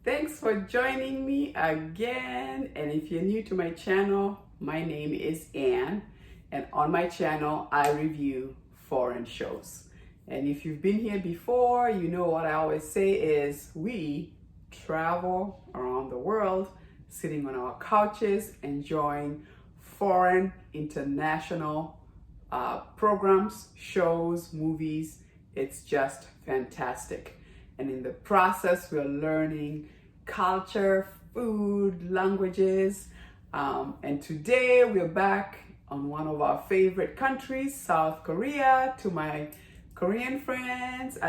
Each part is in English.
Thanks for joining me again. And if you're new to my channel, my name is Anne. And on my channel, I review foreign shows. And if you've been here before, you know what I always say is we travel around the world, sitting on our couches, enjoying foreign, international programs, shows, movies. It's just fantastic. And in the process, we're learning culture, food, languages. And today we're back on one of our favorite countries, South Korea. To my Korean friends,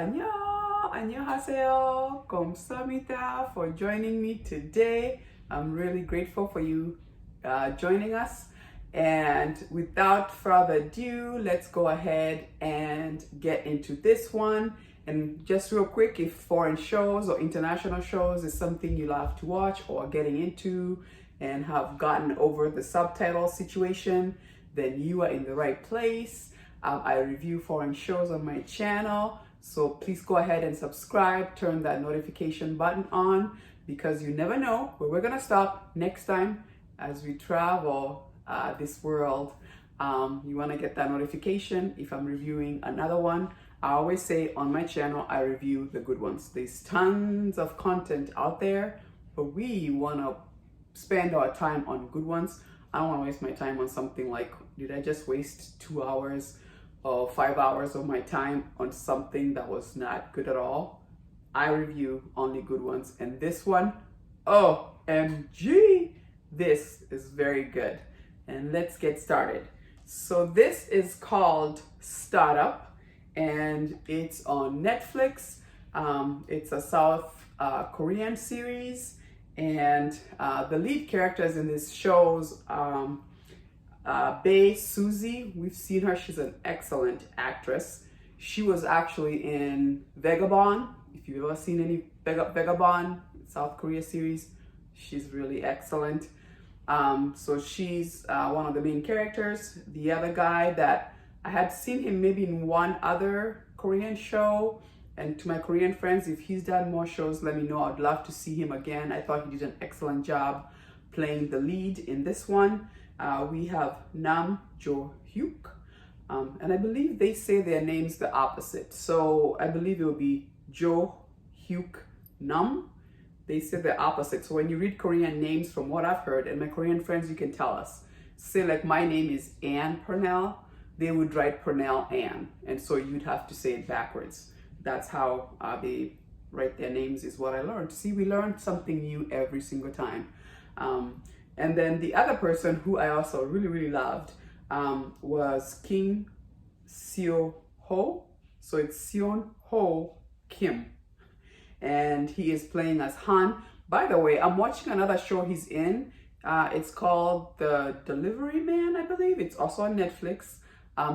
안녕하세요, 감사합니다 for joining me today. I'm really grateful for you joining us. And without further ado, let's go ahead and get into this one. And just real quick, if foreign shows or international shows is something you love to watch or getting into and have gotten over the subtitle situation, then you are in the right place. I review foreign shows on my channel, so please go ahead and subscribe, turn that notification button on, because you never know where we're gonna stop next time as we travel this world. You wanna get that notification if I'm reviewing another one. I always say on my channel, I review the good ones. There's tons of content out there, but we wanna spend our time on good ones. I don't wanna waste my time on something like, did I just waste 2 hours or 5 hours of my time on something that was not good at all? I review only good ones. And this one, OMG, this is very good. And let's get started. So this is called Startup, and it's on Netflix. It's a South Korean series, and the lead characters in this shows Bae Suzy. We've seen her. She's an excellent actress. She was actually in Vagabond. If you've ever seen any Vagabond South Korea series, she's really excellent. So she's one of the main characters. The other guy that I had seen him maybe in one other Korean show, and to my Korean friends, if he's done more shows, let me know. I'd love to see him again. I thought he did an excellent job playing the lead in this one. We have Nam Joo-hyuk, and I believe they say their names the opposite. So I believe it will be Joo-hyuk Nam. They say the opposite. So when you read Korean names, from what I've heard, and my Korean friends, you can tell us. Say like my name is Anne Purnell, they would write Purnell Anne, and so you'd have to say it backwards. That's how they write their names, is what I learned. See, we learn something new every single time. And then the other person who I also really loved was King Seon-ho. So it's Seon-ho Kim, and he is playing as Han. By the way, I'm watching another show he's in. It's called The Delivery Man, I believe. It's also on Netflix.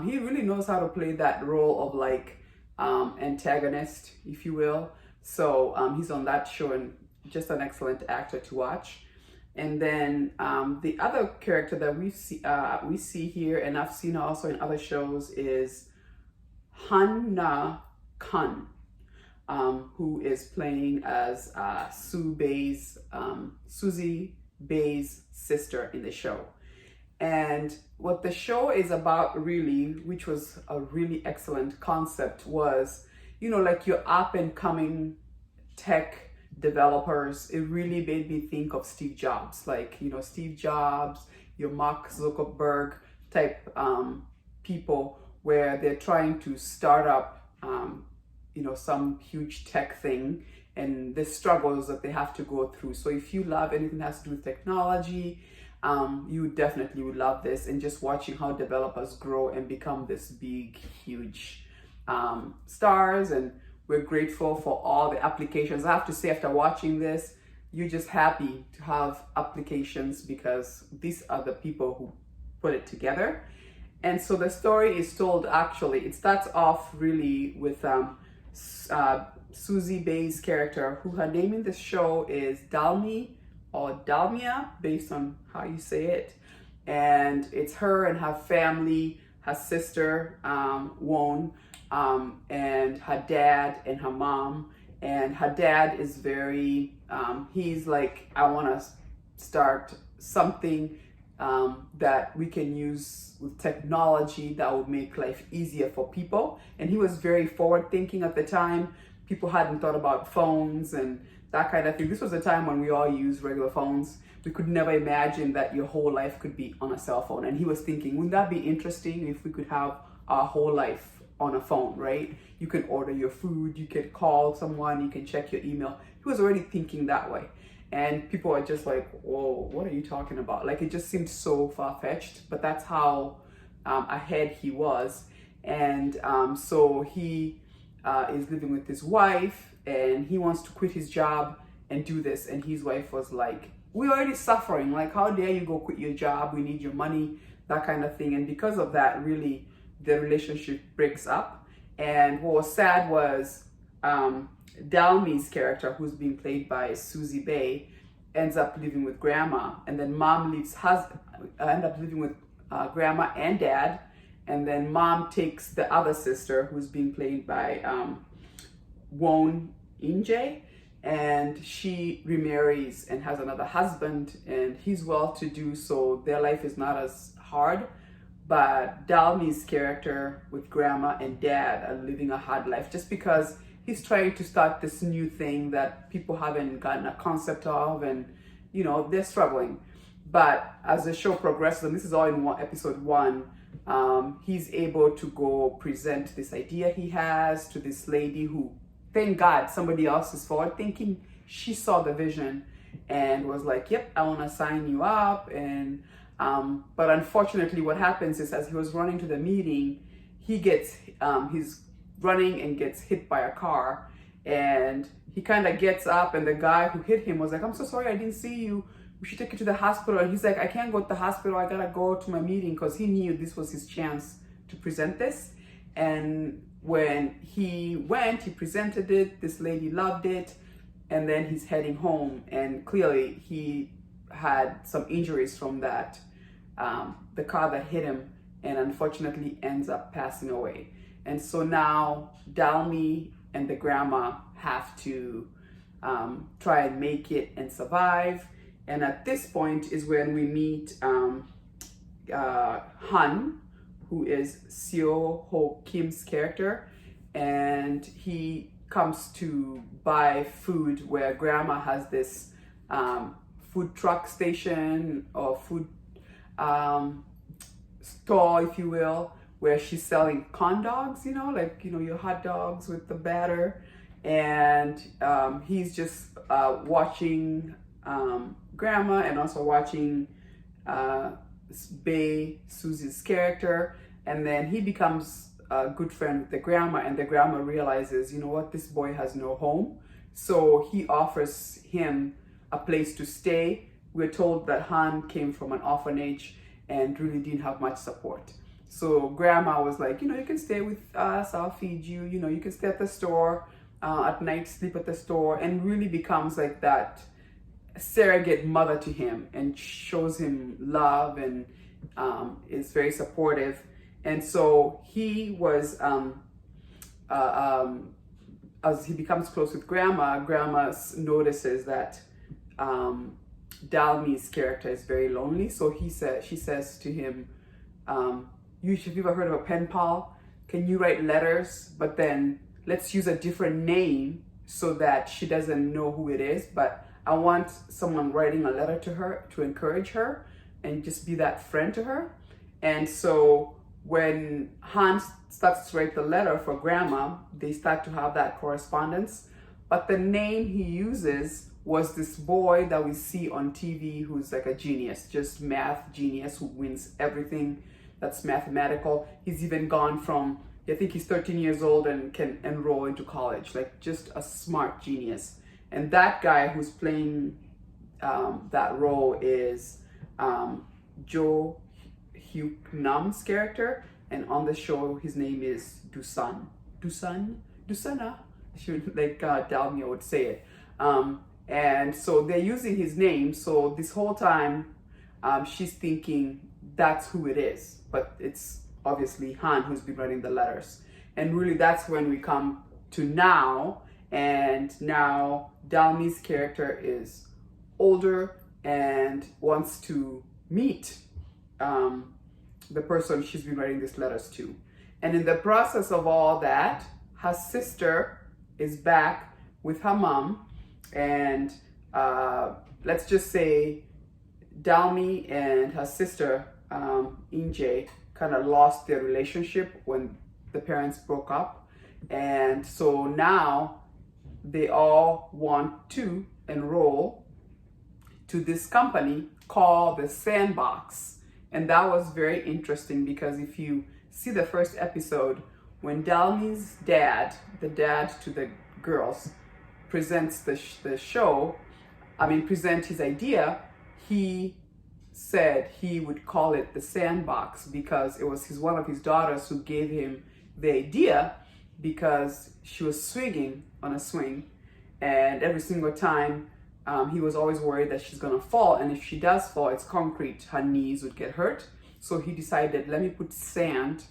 He really knows how to play that role of like antagonist, if you will. So he's on that show, and just an excellent actor to watch. And then the other character that we see here, and I've seen her also in other shows, is Han-na Kun, who is playing as Suzy Bae's sister in the show. And what the show is about really, which was a really excellent concept, was, you know, like your up and coming tech developers. It really made me think of Steve Jobs, like, you know, Steve Jobs, your Mark Zuckerberg type people, where they're trying to start up, you know, some huge tech thing, and the struggles that they have to go through. So if you love anything that has to do with technology, you definitely would love this, and just watching how developers grow and become this big, huge stars. And we're grateful for all the applications. I have to say, after watching this, you're just happy to have applications, because these are the people who put it together. And so the story is told, actually, it starts off really with Suzy Bae's character, who her name in the show is Dalmi, or Dalmia, based on how you say it. And it's her and her family, her sister, Won, and her dad and her mom, And her dad is very, he's like, I want to start something that we can use with technology that would make life easier for people. And he was very forward thinking at the time. People hadn't thought about phones and that kind of thing. This was a time when we all used regular phones. We could never imagine that your whole life could be on a cell phone. And he was thinking, wouldn't that be interesting if we could have our whole life on a phone, right? You can order your food, you can call someone, you can check your email. He was already thinking that way. And people are just like, whoa, what are you talking about? Like, it just seemed so far-fetched, but that's how ahead he was. And so he is living with his wife, and he wants to quit his job and do this. And his wife was like, we're already suffering. Like, how dare you go quit your job? We need your money, that kind of thing. And because of that, really, the relationship breaks up. And what was sad was Dalmi's character, who's being played by Susie Bay, ends up living with grandma, and then mom end up living with grandma and dad, and then mom takes the other sister, who's being played by Won-hae, and she remarries and has another husband, and he's well-to-do, so their life is not as hard. But Dalmi's character with grandma and dad are living a hard life just because he's trying to start this new thing that people haven't gotten a concept of, and you know, they're struggling. But as the show progresses, and this is all in episode 1, he's able to go present this idea he has to this lady who, thank God, somebody else is forward thinking. She saw the vision and was like, yep, I want to sign you up. And but unfortunately, what happens is, as he was running to the meeting, he's running and gets hit by a car, and he kind of gets up, and the guy who hit him was like, I'm so sorry, I didn't see you. We should take you to the hospital. And he's like, I can't go to the hospital. I gotta go to my meeting, because he knew this was his chance to present this. And when he went, he presented it. This lady loved it. And then he's heading home, and clearly he had some injuries from that, the car that hit him, and unfortunately ends up passing away. And so now Dalmi and the grandma have to try and make it and survive. And at this point is when we meet Han, who is Seo-ho Kim's character, and he comes to buy food where grandma has this food truck station or food store, if you will, where she's selling corn dogs, you know, like, you know, your hot dogs with the batter. And he's just watching grandma, and also watching Bae, Susie's character. And then he becomes a good friend with the grandma, and the grandma realizes, you know what, this boy has no home. So he offers him a place to stay. We're told that Han came from an orphanage and really didn't have much support. So grandma was like, you know, you can stay with us, I'll feed you, you know, you can stay at the store at night, sleep at the store, and really becomes like that surrogate mother to him, and shows him love, and is very supportive. And so he was, as he becomes close with grandma, grandma notices that Dalmi's character is very lonely. So she says to him, have you ever heard of a pen pal? Can you write letters, but then let's use a different name so that she doesn't know who it is, but I want someone writing a letter to her to encourage her and just be that friend to her. And so when Han starts to write the letter for grandma, they start to have that correspondence. But the name he uses was this boy that we see on TV who's like a genius, just math genius, who wins everything that's mathematical. He's even gone from, I think he's 13 years old and can enroll into college, like just a smart genius. And that guy who's playing that role is Joo-hyuk Nam's character, and on the show his name is Dusana, like Dalmi would say it. And so they're using his name. So this whole time she's thinking that's who it is, but it's obviously Han who's been writing the letters. And really that's when we come to now, And now Dalmi's character is older and wants to meet the person she's been writing these letters to. And in the process of all that, her sister is back with her mom, and let's just say Dalmi and her sister Injae kind of lost their relationship when the parents broke up, and so now they all want to enroll to this company called the Sandbox. And that was very interesting because if you see the first episode, when Dalmi's dad, the dad to the girls, presents the present his idea, he said he would call it the Sandbox because it was one of his daughters who gave him the idea, because she was swinging on a swing, and every single time he was always worried that she's gonna fall, and if she does fall, it's concrete, her knees would get hurt. So he decided, let me put sand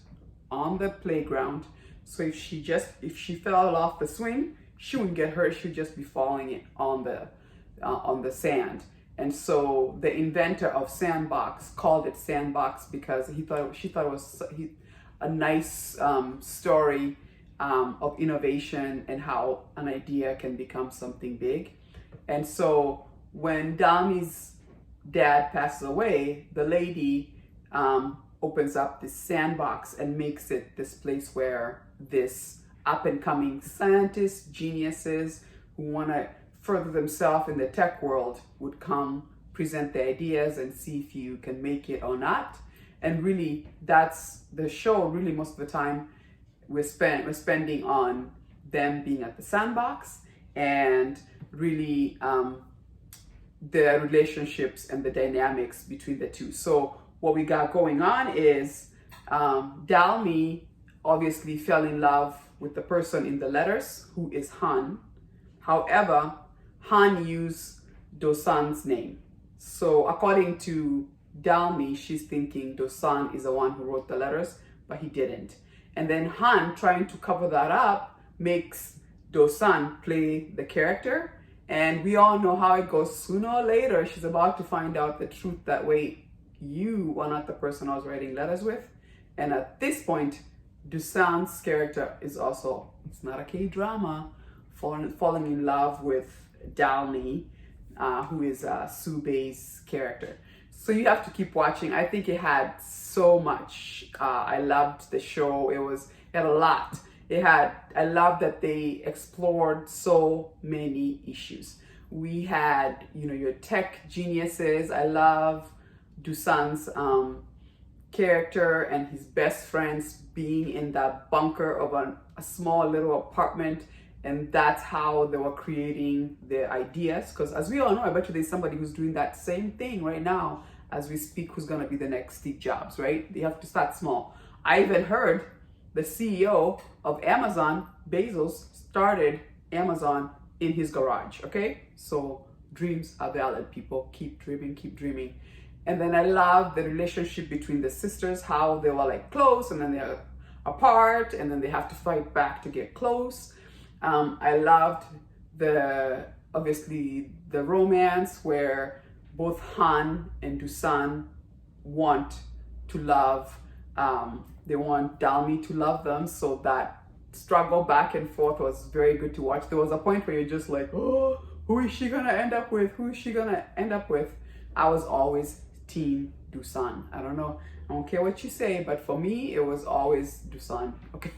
on the playground, so if she fell off the swing, she wouldn't get hurt, she'd just be falling it on the sand. And so the inventor of Sandbox called it Sandbox because she thought it was a nice story of innovation and how an idea can become something big. And so when Dalmi's dad passes away, the lady opens up this Sandbox and makes it this place where this up-and-coming scientists, geniuses who want to further themselves in the tech world would come present their ideas and see if you can make it or not. And really, that's the show. Really, most of the time we're spending on them being at the Sandbox, and really the relationships and the dynamics between the two. So what we got going on is Dalmi obviously fell in love with the person in the letters, who is Han. However, Han used Do-san's name. So according to Dalmi, she's thinking Do-san is the one who wrote the letters, but he didn't. And then Han, trying to cover that up, makes Do-san play the character. And we all know how it goes. Sooner or later, she's about to find out the truth that, wait, you are not the person I was writing letters with. And at this point, Do-san's character is also, it's not a K-drama, falling in love with Dalmi, who is Soo-bin's character. So you have to keep watching. I think it had so much. I loved the show. It had a lot. I love that they explored so many issues. We had, your tech geniuses. I love Do-san's character and his best friends being in that bunker of a small little apartment, and that's how they were creating their ideas. Because as we all know, I bet you there's somebody who's doing that same thing right now as we speak, who's going to be the next Steve Jobs, right? They have to start small. I even heard the CEO of Amazon, Bezos, started Amazon in his garage, okay? So dreams are valid, people. Keep dreaming, keep dreaming. And then I love the relationship between the sisters, how they were like close and then they're apart and then they have to fight back to get close. I loved obviously the romance where both Han and Do-san want to love, they want Dalmi to love them. So that struggle back and forth was very good to watch. There was a point where you're just like, oh, who is she gonna end up with? Who is she gonna end up with? I was always team Do-san. I don't know, I don't care what you say, but for me, it was always Do-san, okay?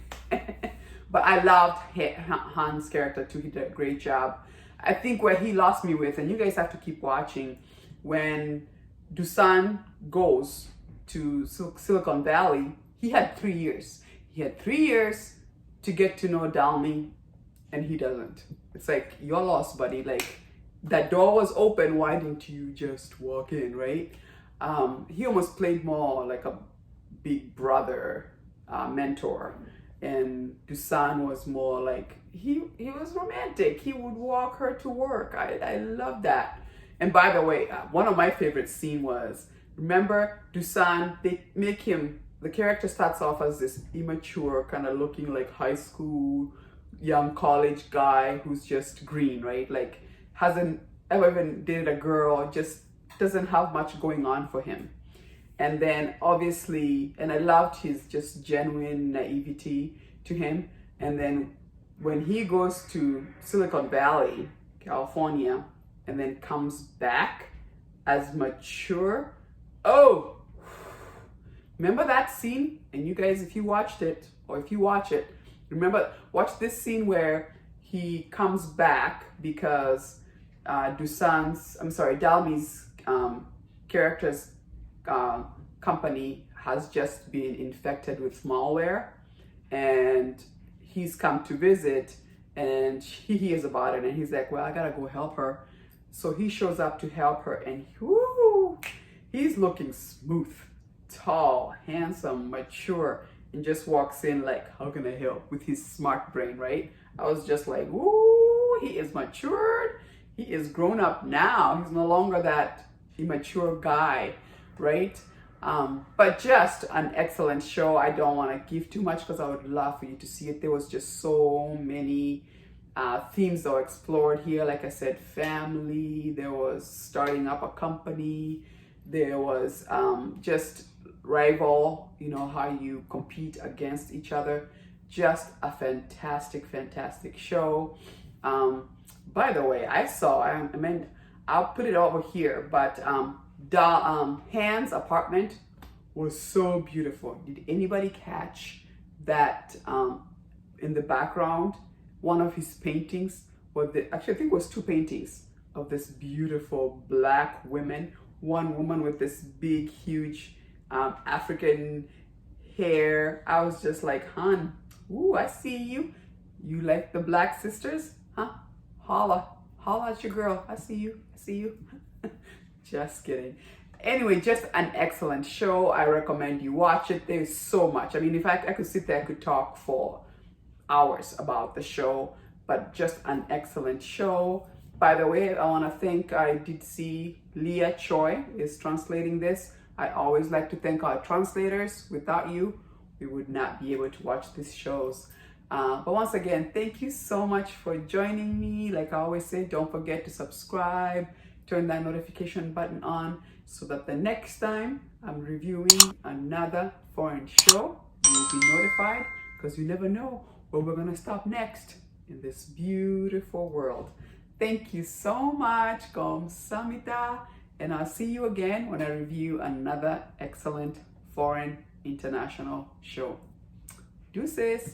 But I loved Han's character too. He did a great job. I think where he lost me with, and you guys have to keep watching, when Do-san goes to Silicon Valley, he had 3 years. He had 3 years to get to know Dalmi, and he doesn't. It's like, you're lost, buddy. Like, that door was open, why didn't you just walk in, right? He almost played more like a big brother, mentor. And Do-san was more like, he was romantic. He would walk her to work. I love that. And by the way, one of my favorite scene was, remember Do-san, they make him, the character starts off as this immature, kind of looking like high school, young college guy who's just green, right? Like hasn't ever even dated a girl, just doesn't have much going on for him. And then obviously, and I loved his just genuine naivety to him. And then when he goes to Silicon Valley, California, and then comes back as mature, oh, remember that scene? And you guys, if you watched it, or if you watch it, watch this scene where he comes back because Dalmi's character's company has just been infected with malware, and he's come to visit, and he hears about it, and he's like, well, I gotta go help her. So he shows up to help her, and whoo, he's looking smooth, tall, handsome, mature, and just walks in like, how can I help, with his smart brain, right? I was just like, ooh, he is matured. He is grown up now. He's no longer that immature guy, right? But just an excellent show. I don't want to give too much because I would love for you to see it. There was just so many themes that were explored here. Like I said, family, there was starting up a company, there was just rival, you know, how you compete against each other. Just a fantastic, fantastic show. By the way, I'll put it over here, but Han's apartment was so beautiful. Did anybody catch that in the background? One of his paintings, actually I think it was two paintings of this beautiful black women. One woman with this big, huge African hair. I was just like, hon, ooh, I see you. You like the black sisters? Huh? Holla at your girl. I see you. Just kidding. Anyway, just an excellent show. I recommend you watch it. There's so much. I mean, in fact, I could sit there, I could talk for hours about the show, but just an excellent show. By the way, I want to thank, I did see Leah Choi is translating this. I always like to thank our translators. Without you, we would not be able to watch these shows. But once again, thank you so much for joining me. Like I always say, don't forget to subscribe, turn that notification button on so that the next time I'm reviewing another foreign show, you'll be notified, because you never know where we're gonna stop next in this beautiful world. Thank you so much, Samita, and I'll see you again when I review another excellent foreign international show. Deuces.